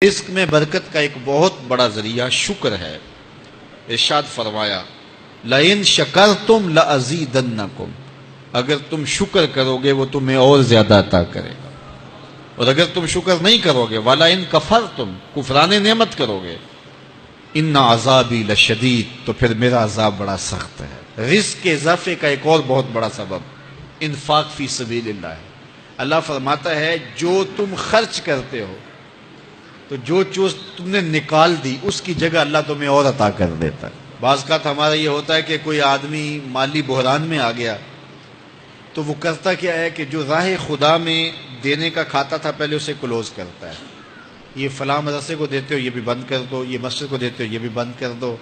رزق میں برکت کا ایک بہت بڑا ذریعہ شکر ہے۔ ارشاد فرمایا لَإِن شَكَرْتُمْ لَأَزِيدَنَّكُمْ، اگر تم شکر کرو گے وہ تمہیں اور زیادہ عطا کرے گا، اور اگر تم شکر نہیں کرو گے وَلَئِن كَفَرْتُمْ، کفران نعمت کرو گے، إِنَّ عَذَابِي لَشَدِيدٌ، تو پھر میرا عذاب بڑا سخت ہے۔ رزق کے اضافے کا ایک اور بہت بڑا سبب انفاق فی سبیل اللہ ہے۔ اللہ فرماتا ہے جو تم خرچ کرتے ہو تو جو چیز تم نے نکال دی اس کی جگہ اللہ تمہیں اور عطا کر دیتا ہے۔ بعض کا ہمارا یہ ہوتا ہے کہ کوئی آدمی مالی بحران میں آ گیا تو وہ کرتا کیا ہے کہ جو راہ خدا میں دینے کا کھاتا تھا پہلے اسے کلوز کرتا ہے، یہ فلاں مدرسے کو دیتے ہو یہ بھی بند کر دو، یہ مسجد کو دیتے ہو یہ بھی بند کر دو،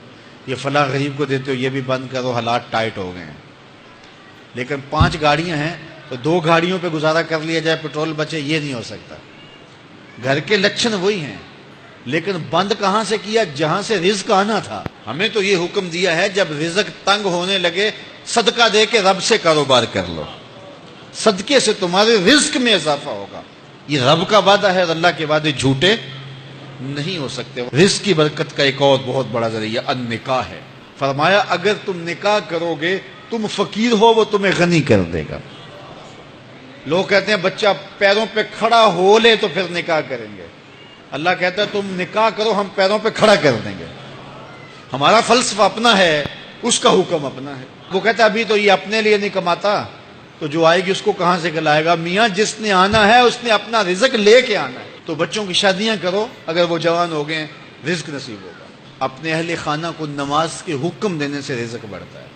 یہ فلاں غریب کو دیتے ہو یہ بھی بند کرو، حالات ٹائٹ ہو گئے ہیں۔ لیکن 5 گاڑیاں ہیں تو 2 گاڑیوں پہ گزارا کر لیا جائے، پیٹرول بچے، یہ نہیں ہو سکتا۔ گھر کے لچھن وہی ہیں لیکن بند کہاں سے کیا؟ جہاں سے رزق آنا تھا۔ ہمیں تو یہ حکم دیا ہے جب رزق تنگ ہونے لگے صدقہ دے کے رب سے کاروبار کر لو، صدقے سے تمہارے رزق میں اضافہ ہوگا۔ یہ رب کا وعدہ ہے اور اللہ کے وعدے جھوٹے نہیں ہو سکتے۔ رزق کی برکت کا ایک اور بہت بڑا ذریعہ النکاح ہے۔ فرمایا اگر تم نکاح کرو گے تم فقیر ہو وہ تمہیں غنی کر دے گا۔ لوگ کہتے ہیں بچہ پیروں پہ کھڑا ہو لے تو پھر نکاح کریں گے، اللہ کہتا ہے تم نکاح کرو ہم پیروں پہ کھڑا کر دیں گے۔ ہمارا فلسفہ اپنا ہے، اس کا حکم اپنا ہے۔ وہ کہتا ہے ابھی تو یہ اپنے لیے نہیں کماتا تو جو آئے گی اس کو کہاں سے کھلائے گا؟ میاں جس نے آنا ہے اس نے اپنا رزق لے کے آنا ہے۔ تو بچوں کی شادیاں کرو، اگر وہ جوان ہو گئے رزق نصیب ہوگا۔ اپنے اہل خانہ کو نماز کے حکم دینے سے رزق بڑھتا ہے،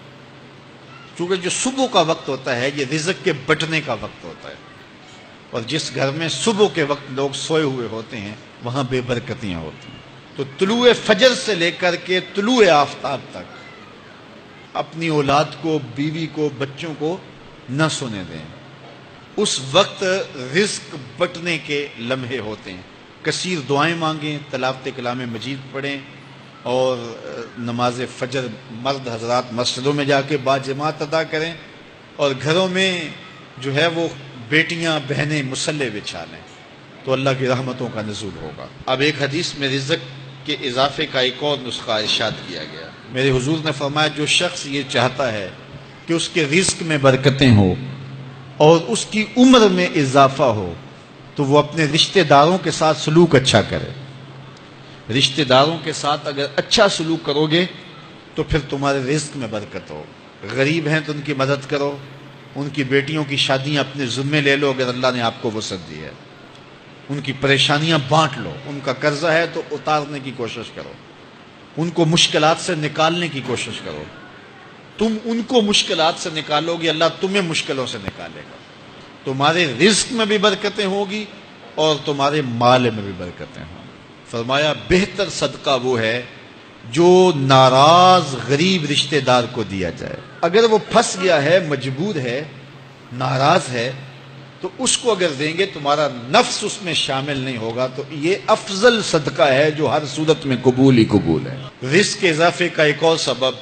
کیونکہ جو صبح کا وقت ہوتا ہے یہ رزق کے بٹنے کا وقت ہوتا ہے، اور جس گھر میں صبح کے وقت لوگ سوئے ہوئے ہوتے ہیں وہاں بے برکتیاں ہوتی ہیں۔ تو طلوع فجر سے لے کر کے طلوع آفتاب تک اپنی اولاد کو، بیوی کو، بچوں کو نہ سونے دیں۔ اس وقت رزق بٹنے کے لمحے ہوتے ہیں۔ کثیر دعائیں مانگیں، تلاوت کلام مجید پڑھیں، اور نماز فجر مرد حضرات مسجدوں میں جا کے باجماعت ادا کریں، اور گھروں میں جو ہے وہ بیٹیاں بہنیں مصلے بچھا لیں تو اللہ کی رحمتوں کا نزول ہوگا۔ اب ایک حدیث میں رزق کے اضافے کا ایک اور نسخہ ارشاد کیا گیا۔ میرے حضور نے فرمایا جو شخص یہ چاہتا ہے کہ اس کے رزق میں برکتیں ہوں اور اس کی عمر میں اضافہ ہو تو وہ اپنے رشتہ داروں کے ساتھ سلوک اچھا کرے۔ رشتہ داروں کے ساتھ اگر اچھا سلوک کرو گے تو پھر تمہارے رزق میں برکت ہو۔ غریب ہیں تو ان کی مدد کرو، ان کی بیٹیوں کی شادیاں اپنے ذمے لے لو اگر اللہ نے آپ کو وسعت دی ہے، ان کی پریشانیاں بانٹ لو، ان کا قرضہ ہے تو اتارنے کی کوشش کرو، ان کو مشکلات سے نکالنے کی کوشش کرو۔ تم ان کو مشکلات سے نکالو گے اللہ تمہیں مشکلوں سے نکالے گا۔ تمہارے رزق میں بھی برکتیں ہوگی اور تمہارے مال میں بھی برکتیں ہوں۔ فرمایا بہتر صدقہ وہ ہے جو ناراض غریب رشتہ دار کو دیا جائے۔ اگر وہ پھنس گیا ہے، مجبور ہے، ناراض ہے، تو اس کو اگر دیں گے تمہارا نفس اس میں شامل نہیں ہوگا، تو یہ افضل صدقہ ہے جو ہر صورت میں قبول ہی قبول ہے۔ رزق کے اضافے کا ایک اور سبب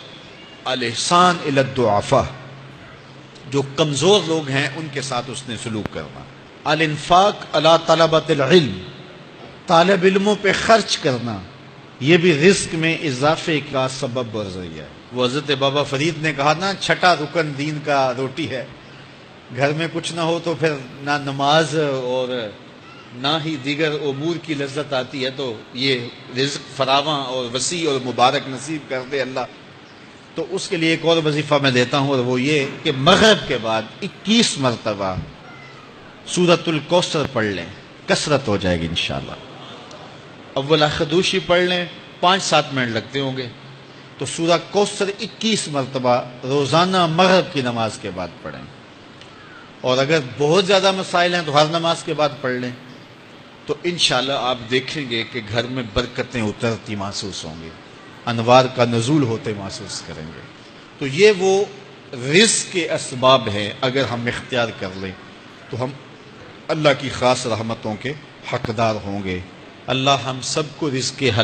الاحسان الی الضعفاء، جو کمزور لوگ ہیں ان کے ساتھ اس نے سلوک کرنا۔ الانفاق علی طلبۃ العلم، طالب علموں پہ خرچ کرنا، یہ بھی رزق میں اضافے کا سبب اور ذریعہ ہے۔ وہ حضرت بابا فرید نے کہا نا 6واں رکن دین کا روٹی ہے۔ گھر میں کچھ نہ ہو تو پھر نہ نماز اور نہ ہی دیگر امور کی لذت آتی ہے، تو یہ رزق فراواں اور وسیع اور مبارک نصیب کر دے اللہ۔ تو اس کے لیے ایک اور وظیفہ میں دیتا ہوں، اور وہ یہ کہ مغرب کے بعد 21 مرتبہ سورۃ الکوثر پڑھ لیں، کثرت ہو جائے گی انشاءاللہ۔ اول خدوشی پڑھ لیں، 5-7 منٹ لگتے ہوں گے، تو سورہ کوثر 21 مرتبہ روزانہ مغرب کی نماز کے بعد پڑھیں۔ اور اگر بہت زیادہ مسائل ہیں تو ہر نماز کے بعد پڑھ لیں، تو انشاءاللہ آپ دیکھیں گے کہ گھر میں برکتیں اترتی محسوس ہوں گی، انوار کا نزول ہوتے محسوس کریں گے۔ تو یہ وہ رزق کے اسباب ہیں، اگر ہم اختیار کر لیں تو ہم اللہ کی خاص رحمتوں کے حقدار ہوں گے۔ اللہ ہم سب کو رزق کے حل